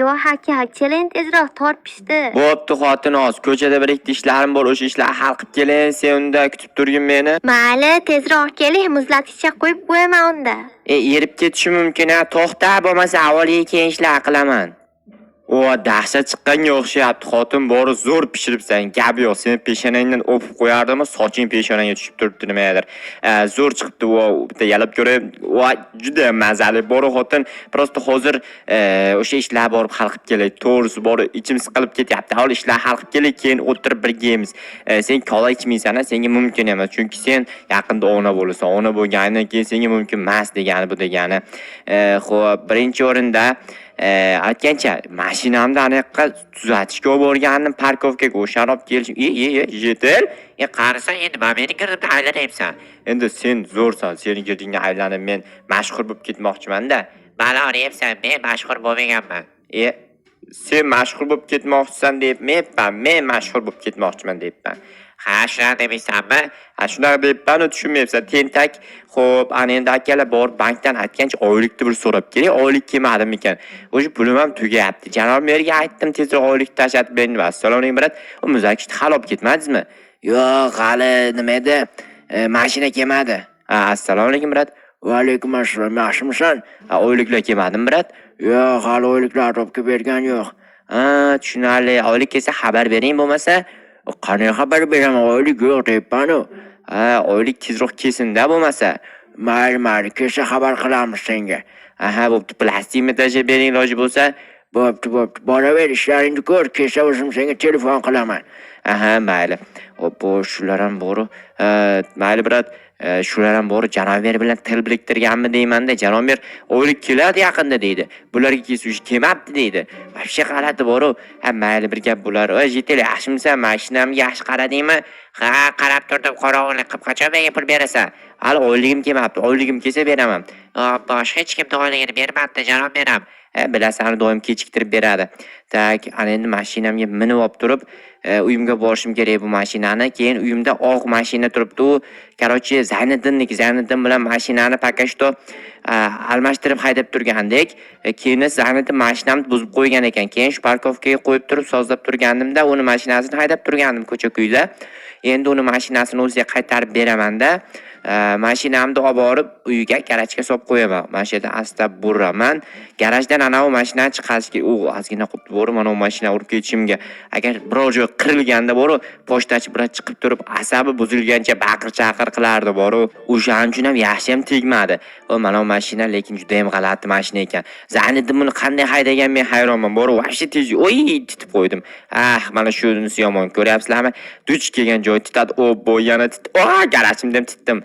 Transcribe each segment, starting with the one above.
Yo'q aka, keling tezroq tortishdi. Bo'pti xotinoz, ko'chada bir ikkita ishlarim bor, o'sha ishlarni hal qilib kelin, sen unda kutib turgin meni. Mayli, tezroq keling, muzlatgichga qo'yib qo'yaman unda. Erib ketishi mumkin, to'xta, bo'lmasa avvaliga keyin ishlar qilaman. O, dahshat chiqqanga o'xshayapti. Xotin bori zo'r pishiribsan. Gap yo'q. Seni peshonangdan o'pib qo'yardimmi? Soching peshonangga tushib turibdi nimadir. Zo'r chiqibdi. O, bitta yalab ko'rib. O, juda mazali. Bori xotin prosta hozir o'sha ishlar borib hal qilib kelay. To'g'risi bori ichim siqilib ketyapti. Avval ishlar hal qilib kelay, keyin o'tirib birga yeymiz. Sen kola ichmaysan, senga mumkin emas. Chunki sen yaqinda ona bo'lasan. Ona bo'lganidan keyin senga mumkin emas degani bu degani. Xo'p, birinchi o'rinda aytgancha mashinamni anaqa tuzatishga olib borgandim, parkovkaga o'sha olib kelishim. Yetil. Qarasang endi meni kirdimda aylanyapsan. Endi sen zo'rsan, seni kirdingga aylanib men mashhur bo'lib ketmoqchiman-da. Bala oryapsan, men mashhur bo'lmaganman. Sen mashhur bo'lib ketmoqchisan debman, men mashhur bo'lib ketmoqchiman debman. Ha, shunaqa demaysanmi? Ha, shunaqa debman-u tushunmayapsan. Tentak. Xo'p, ana endi akalar bor bankdan aytgancha oylikni bir so'rab keling. Oylik kelmadim ekan. O'sha pulim ham tugayapti. Janob merga aytdim tezroq oylik tashlatib bering. Assalomu alaykum brat. U muzakishni hal olib ketmadingizmi? Yo'q, hali nima edi? Mashina kelmadi. Assalomu alaykum brat. Va alaykum assalom. Yaxshimisan? Oyliklar kelmadimi brat? Yo'q, hali oyliklar olib bergan yo'q. Tushunarli. Oylik kelsa xabar bering bo'lmasa. Qanday xabar beraman? Oylik yo'q deyapman-ku. Oylik tezroq kelsin-da bo'lmasa. Mayli, kelsa xabar qilamiz senga. Bo'pti, plastikni tashib bering iloji bo'lsa. Bo'pti. Boraver, ishlaringni ko'r, kelsa o'zim senga telefon qilaman. Mayli. Oppo, shular ham bor. Mayli brat, shular ham bor. Janober bilan til biriktirganmi deyman-da. Janober oylik keladi yaqinda deydi. Bularga kesuv kelmabdi deydi. Vobshe g'alati bor-ku. Mayli bir gap bo'lar. Yetil, yaxshimisan? Mashinamga yaxshi qaradingmi? Ha, qarab turdim, qorong'ulik qilib qachon menga pul berasan? Hali oyligim kelmabdi. Oyligim kelsa beraman. Boshqa hech kim oyligini bermabdi, janob beram. Bilasan, doim kechiktirib beradi. Tak, ana endi mashinamga minib olib turib, uyimga borishim kerak bu mashinani. Keyin uyimda oq mashina turibdi. Qarochi Zayniddin bilan mashinani pakashto almashtirib haydab turgandik. Keyin Zayniddin mashinamni buzib qo'ygan ekan. Keyin shu parkovkaga qo'yib turib sozlab turganimda, uni mashinasini haydab turgandim ko'cha-ko'yda. Endi uni mashinasini o'ziga qaytarib beraman-da. Mashinamni olib borib uyga garajga solib qo'yaman. Mashina asta buraman. Garajdan ana u mashinani chiqarishga, ozgina qilib bor, mana u mashina urib ketishimga. Agar biror joy qirilganda bor, pochtachi bilan chiqib turib, asabi buzilgancha baqir-chaqir qilardi bor. O'shaning uchun ham yaxshi ham tegmadi. Mana u mashina lekin juda ham g'alati mashina ekan. Zanidim buni qanday haydagan men hayronman. Bor, vahshiy tez, titib qo'ydim. Mana shunisi yomon. Ko'ryapsizlarmi? Duch kelgan joy titadi. Yana garajimdan titdim.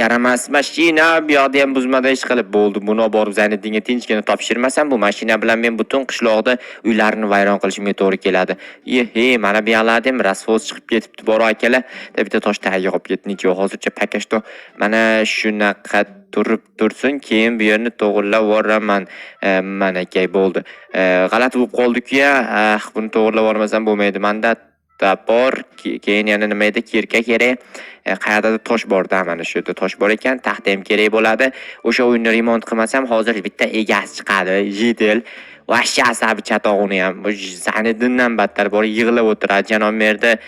Yaramas mashina, bu yoqda ham buzmada ish qilib bo'ldi. Buni olib borib Zayniddinga tinchgina topshirmasam, bu mashina bilan men butun qishloqda uylarni vayron qilishimga to'g'ri keladi. Mana bu yoqlardan rasvos chiqib ketibdi bor akalar. Bitta tosh tagiga olib ketdim. Hozircha pakashto mana shunaqa tursin, keyin bu yerni to'g'rilab yuboraman. Mana kay bo'ldi. G'alati bo'lib qoldi-ku, buni to'g'rilab yubormasam bo'lmaydi. Menda bor, keyin yana nima edi? Kirka kerak. Qayerdadir tosh bor-da, mana shu yerda tosh bor ekan, taxta ham kerak bo'ladi. O'sha uyni remont qilmasam, hozir bitta egasi chiqadi, Yetil. Vahshiy asabi chatog'ini ham. Bu Zayniddindan battar bor yig'ilib o'tiradi. Janob merda,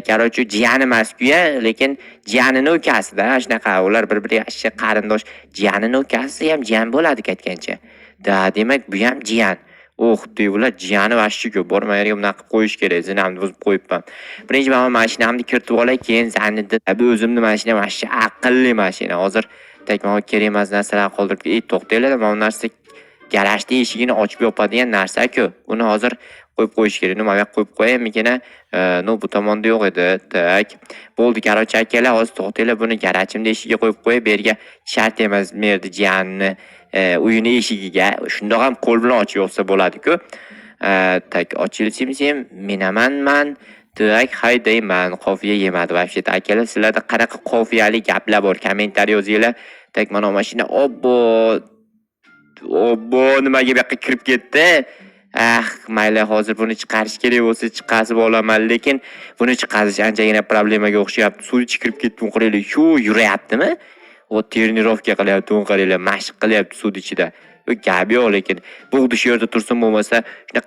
qarochi jiyani emas-ku-ya, lekin jiyanining ukasi-da, shunaqa ular bir-biriga yaxshi qarindosh. Jiyanining ukasi ham jiyan bo'ladi ketgancha. Demak, bu ham jiyan. Deydilar, jiyani vashchi-ku, borma yerga bunaqa qilib qo'yish kerak, zinamni buzib qo'yibman. Birinchi men mashinamni kiritib olay, keyin Zayniddin, bu o'zimning mashinam vashchi aqlli mashina. Hozir takmoq kerak emas narsalar qoldirib, to'xtanglar, mana bu narsa garajning eshigini ochib yopadigan narsa-ku. Uni hozir qo'yib qo'yish kerak. Nima yoq qo'yib qo'yamikina? Bu tomonda yo'q edi. Tak. Bo'ldi, qarochi akalar, hozir to'xtanglar, buni garajimda eshigiga qo'yib qo'yib, berga shart emas merdi jiyanni uyini eshigiga. Shundoq ham qo'l bilan ochib yopsa bo'ladi-ku. Tak, ochilsim, menamanman. Tak, haydayman. Qofiya yemadi. Vobshe akalar, sizlarda qanaqa qofiyali gaplar bor? Kommentariy yozinglar. Tak, mana mashina obbo, nimaga bu yoqqa kirib ketdi? Mayli, hozir buni chiqarish kerak bo'lsa chiqazib olaman, lekin buni chiqarish anchagina problemaga o'xshayapti. Suv ichib kirib ketdim, qaranglar, shu yurayaptimi? Trenirovka qilyapti, qaranglar, mashq qilyapti suv ichida. U gapi yo'q, lekin bug'di shu yerda tursin bo'lmasa, shuna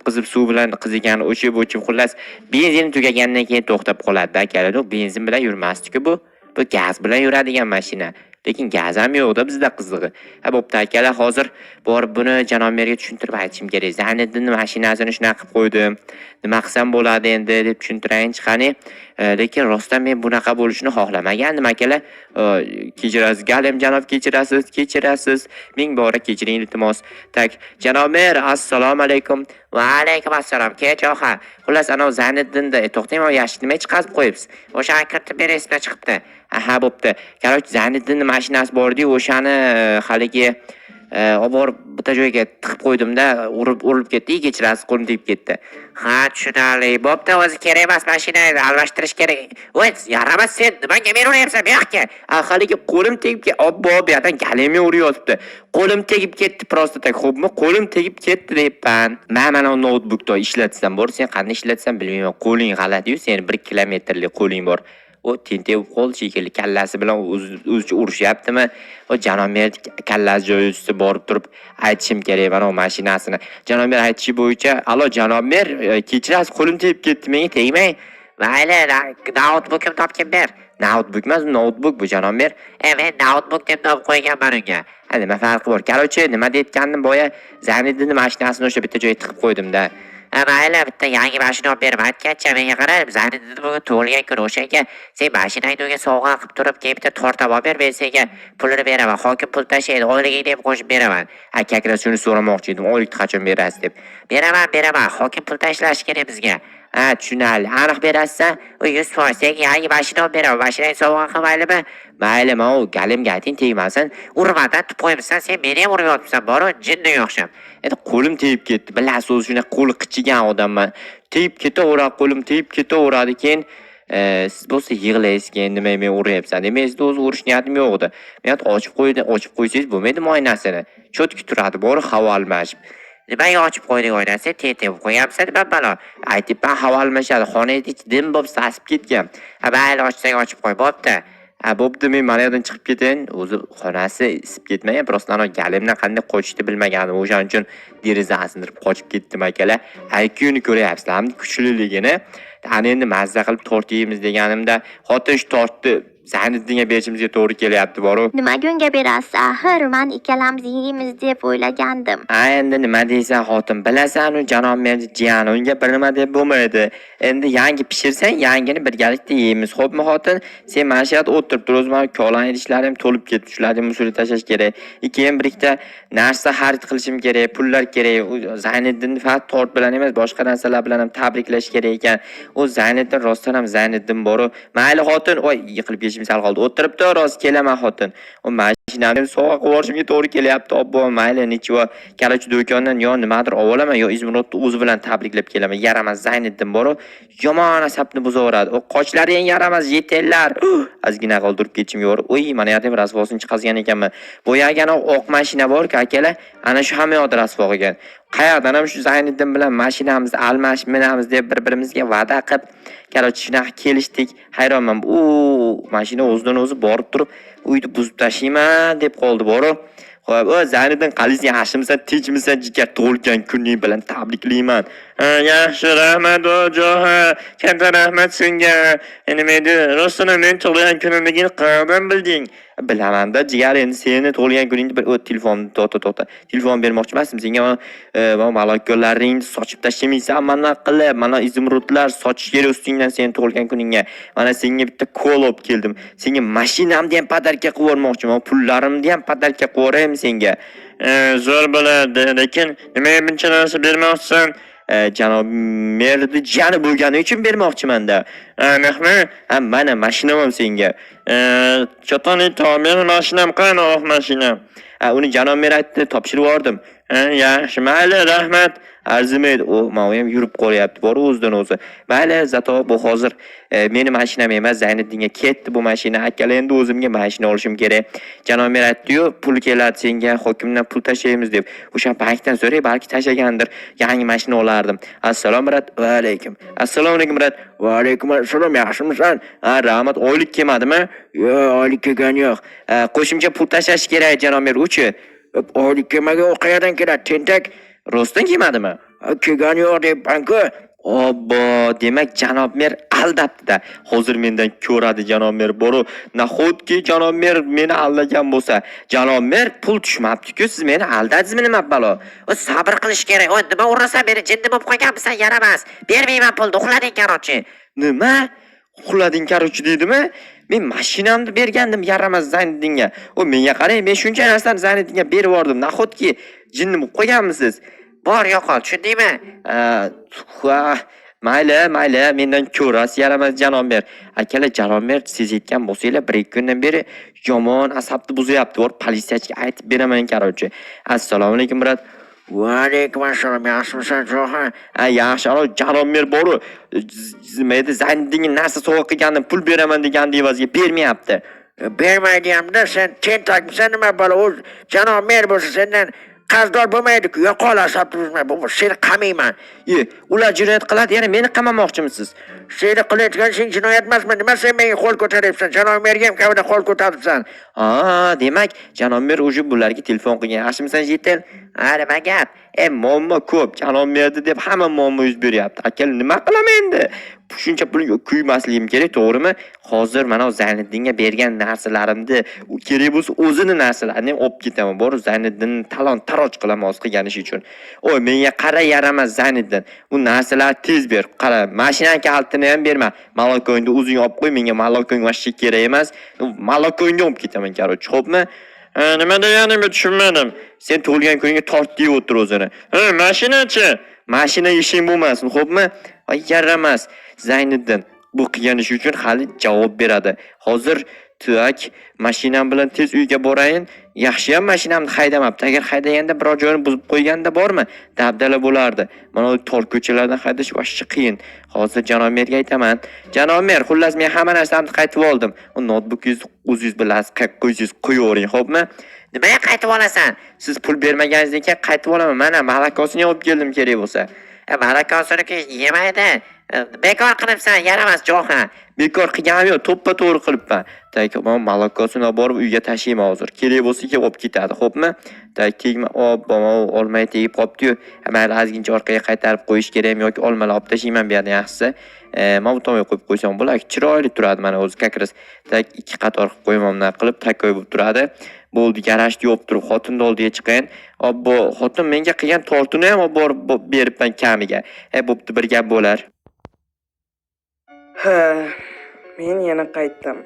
qizib suv bilan qizigan o'chib xullas benzin tugagandan keyin to'xtab qoladi-da akalar. Benzin bilan yurmasdi-ku bu. Bu gaz bilan yuradigan mashina. Lekin gaz ham yo'q-da bizda qizig'i. Bo'pti akalar, hozir borib buni janob merga tushuntirib aytishim kerak. Zayniddinning mashinasini shunaqa qilib qo'ydim. Nima qilsam bo'ladi endi deb tushuntirayinchi qani. Lekin rostdan men bunaqa bo'lishini xohlamagandim akalar. Kechirasiz, galim janob, kechirasiz. Ming bora kechiring iltimos. Tak, janob mer, assalomu alaykum. Va alaykum assalom. Kech oxa. Xullas ana Zayniddinda to'xtang, men yashik nima chiqarib qo'yibsiz? O'sha kiritib berasizlar chiqibdi. Aha, bo'pti. Qaroq Zayniddinning mashinasi bor-ku, o'shani haligi obor bitta joyga tiqib qo'ydimda, urilib ketdi, kechirasiz, qo'lim tegib ketdi. Ha, tushunarli. Bo'pti, o'zi kerak emas, mashinani almashtirish kerak. Voy, yaramas sen, nimaga men uryapsan bu yoqqa? Haligi qo'lim tegib ketdi. Obbo, bu yerdan galimni uryapti. Qo'lim tegib ketdi, prosta tak, xo'pmi? Qo'lim tegib ketdi deyapman. Mana notebookda ishlatsam bor, sen qanday ishlatsan bilmayman. Qo'ling g'alati-yu, sen 1 kilometrlik qo'ling bor. O tintev qo'l shekilli kallasi bilan o'zicha urushyaptimi? O janob mer kallasi joyi ustida borib turib aytishim kerak mana o mashinasini. Janob mer aytishi bo'yicha, "Alo janob mer, kechirasiz, qo'lim tegib ketdi, menga tegmang." Mayli, notebook'im topgan ber. Notebook emas, notebook bu janob mer. Men notebook deb nom qo'yganman unga. Nima farqi bor? Qarochi, nima deyotgandim boya? Zayniddinning mashinasini o'sha bitta joyga tiqib qo'ydim-da. Mayli, bitta yangi mashina olib berib aytgancha menga qarab, Zayniddin bugun tug'ilgan kun o'shanga sen mashinangni unga sovg'a qilib turib, keyin bitta torta olib ber, men senga pulini beraman. Hokim pul tashlaydi, oyligingni ham qo'shib beraman. Akaklar shuni so'ramoqchi edim, oylikni qachon berasiz deb. Beraman. Hokim pul tashlashi kerak bizga. Tushunarli. Aniq berasiz-a? 100% senga yangi mashina olib beraman. Mashinangni sovg'a qilmaylimi? Mayli, men u galimga ayting tegmasin. Urmadan tutib qo'yibsan, sen meni ham uryapsan, bor-ku, jinniga o'xshab. Endi qo'lim tegib ketdi. Bilasiz, o'zi shuna qo'li qichigan odamman. Tegib ketaveradi, qo'lim tegib ketaveradi. Keyin siz bo'lsa yig'laysiz, keyin nima men uryapsan. Demak, o'zi urish niyatim yo'q edi. Men ochib qo'ysangiz bo'lmaydi oynasini. Cho'tki turadi, bor havo almashib. Nimaga ochib qo'yding oynasini? Tetib qo'yapsan, nima balo? Aytibman havo almashadi. Xonangni ichi dim bo'lib sasib ketgan. Mayli, ochsang ochib qo'y, bo'pti. Bo'pti, men mana yerdan chiqib ketayin. O'zi xonasi isib ketmagan, prosta ana galimdan qanday qochishni bilmagandim. O'shaning uchun derazani sindirib qochib ketdim akalar. IQni ko'ryapsizlarmi? Kuchliligini. Ana endi mazza qilib tort yeymiz deganimda, xotin shu tortni Zayniddinga berishimizga to'g'ri kelyapti, boru. Nimaga unga berasiz? Axir men ikkalamiz yeymiz deb o'ylagandim. Endi nima deysan xotin? Bilasan, u janob merni jiyani, unga bir nima deb bo'lmaydi. Endi yangi pishirsang, yangini birgalikda yeymiz. Xo'pmi xotin? Sen mana shu yerda o'tirib tur, o'zim kolan idishlarim to'lib ketdi. Shularni musulga tashlash kerak. Keyin bir ikkita narsa xarid qilishim kerak, pullar kerak. Zayniddinni faqat tort bilan emas, boshqa narsalar bilan ham tabriklash kerak ekan. O Zayniddin rostdan ham Zayniddin boru. Mayli xotin, voy yiqilib sal qoldi. O'tiribdi, rost kelaman xotin. O mashinani sovg'a qilib yuborishimga to'g'ri kelyapti. Obbo, mayli, nechiva kalachi do'kondan yo nimadir olaman, yo Izmirotni o'zi bilan tabriklab kelaman. Yaramas Zayniddin boru. Yomon asabni buzaveradi. O qochlari ham yaramas, yetellar. Ozgina qoldirib ketishimga bor. Oy, mana yerda bir rasvosini chiqazgan ekanman. Bo'yagani oq mashina bor-ku, akalar, ana shu ham yo'q rasvo qilgan. Qayerdan ham shu Zayniddin bilan mashinamizni almashib minamiz deb bir-birimizga va'da qilib, qarochi shunaqa kelishdik. Hayronman. Mashina o'zidan o'zi borib turib, uyni buzib tashlayman deb qoldi, boru. Xo'p, Zayniddin qalaysan, yaxshimisan, tinchmisan, jigar tug'ilgan kuning bilan tabriklayman. Yaxshi, rahmat ojoha. Katta rahmat senga. Nima edi? Rostdan men tug'ilgan kunimni qayerdan bilding? Bilaman-da, jigar, endi seni tug'ilgan kuningda bir telefonni to'xta. Telefon bermoqchi emasdim senga. Mana malakalaringni sochib tashlamaysan, mana qilib, mana izimrutlar sochish kerak ustingdan seni tug'ilgan kuningga. Mana senga bitta kol olib keldim. Senga mashinamni ham padarka qilib yubormoqchiman, pullarimni ham padarka qilib yuboraymi senga? Zo'r bo'ladi, lekin nimaga buncha narsa bermoqchisan? Janob merni jani bo'lgani uchun bermoqchiman-da. Aniqmi? Mana mashinam ham senga. Chotoni tomir mashinam qani, oq mashinam. Uni janob mer aytdi, topshirib yubordim. Yaxshi, mayli, rahmat. Arzimaydi. Men ham yurib qolyapti, bor o'zidan o'zi. Mayli, zato bu hozir meni mashinam emas, Zayniddinga ketdi bu mashina. Akalar endi o'zimga mashina olishim kerak. Janob mer aytdi-yu, pul keladi senga, hokimdan pul tashlaymiz deb. O'sha bankdan so'ray, balki tashlagandir. Yangi mashina olardim. Assalomu alaykum. Assalomu alaykum, brat. Va alaykum assalom, yaxshimisan? Rahmat, oylik kelmadimi? Yo'q, oylik kelgani yo'q. Qo'shimcha pul tashlash kerak, janob mer, uchi. Oylik kemaga u qayerdan keladi, tentak? Rostdan kelmadimi? Kelgani yo'q deyapman-ku. Obbo, demak janob mer aldabdi-da. Hozir mendan ko'radi janob mer boru. Nahotki janob mer meni aldagan bo'lsa, janob mer pul tushmabdi-ku, siz meni aldadingizmi nima balo? Sabr qilish kerak. O nima urasan, beni jinni bo'lib qolganmisan, yaramas. Bermayman pulni, uxlading qarochi. Nima? Uxlading qarochi deydimi? Men mashinamni bergandim yaramas Zayniddinga. O menga qarang, men shuncha narsani Zayniddinga berib yubordim. Nahotki jinni bo'lib qolganmisiz? Bor yo'qol, tushundingmi? Mayli, mendan ko'rasiz yaramas janob mer. Akalar janob mer siz aytgan bo'lsanglar, 1-2 kundan beri yomon asabni buzyapti. Bor politsiyachiga aytib beraman qarochi. Assalomu alaykum brat. Va alaykum assalom, yaxshimisan Jo'xan? Yaxshi, janob mer boru. Mayda Zayniddinga narsa sovg'a qilgandim, pul beraman degan evazga bermayapti. Bermaydi-hamda, sen tentakmisan nima bola? U janob mer bo'lsa sendan qarzdor bo'lmaydi-ku. Yo'qol asab tuzma, bu seni qamayman. Ular jinoyat qiladi, yana meni qamamoqchimisiz? Seni qilayotgan ishing jinoyat emasmi? Nima sen menga qo'l ko'taryapsan? Janob merga ham kavada qo'l ko'taribsan. Demak, janob mer o'sha bularga telefon qilgan. Yaxshimisan, Jetel? Nima gap? Muammo ko'p. Janob merdi deb hamma muammo yuz beryapti. Akal nima qilaman endi? Shuncha pulga kuymasligim kerak, to'g'rimi? Hozir mana Zayniddinga bergan narsalarimni, u kerak bo'lsa o'zini narsalarini olib ketaman. Bor Zayniddinni talon-taroj qilaman o'z qilgan ishi uchun. Menga qara yaramas Zayniddin. Bu narsalarni tez ber. Qara, mashinang kalitini ham berma. Malako'ngni o'zing olib qo'y, menga Malako'ng vashchi kerak emas. Malako'ngni olib ketaman, qarochi, xo'pmi? Nima deganimni tushunmadim. Sen tug'ilgan kuningga tort deb o'tir o'zini. Mashinachi? Mashina ishing bo'lmasin, xo'pmi? Yaramas Zayniddin. Bu qilgan ish uchun hali javob beradi. Hozir tuak mashinam bilan tez uyga borayin. Yaxshi ham mashinamni haydamabdi. Agar haydaganda biror joyini buzib qo'yganda bormi? Dabdala bo'lardi. Mana bu tor ko'chalardan haydash vashchi qiyin. Hozir janob merga aytaman. Janob mer, xullas men hamma narsamni qaytib oldim. U notebookingiz o'zingiz bilasiz, qo'yingiz qo'yavering, xo'pmi? Nimaga qaytib olasan? Siz pul bermaganingizdek qaytib olaman. Mana malakosini olib keldim kerak bo'lsa. Malakosini yemaydi. Bekor qilibsan, yaramas Jo'xan. Bekor qilganim yo'q, to'ppa-to'g'ri qilibman. Men malakosini borib uyga tashlayman hozir. Kerak bo'lsa kelib olib ketadi, xo'pmi? Tegma, olmay tegib qopdi-yu. Mayli, ozgincha orqaga qaytarib qo'yish kerakmi yoki olmalar olib tashlayman bu yerda yaxshisi. Men bu tomonga qo'yib qo'ysam bo'ladi. Chiroyli turadi mana o'zi kakras. Ikki qator qilib qo'ymamdan qilib takoy bo'lib turadi. Bo'ldi, garajda yopib turib xotinni oldiga chiqayin. Obbo, xotin menga qilgan tortini ham borib beribman kamiga. Bo'pti, bir gap bo'lar. Men yana qaytdim.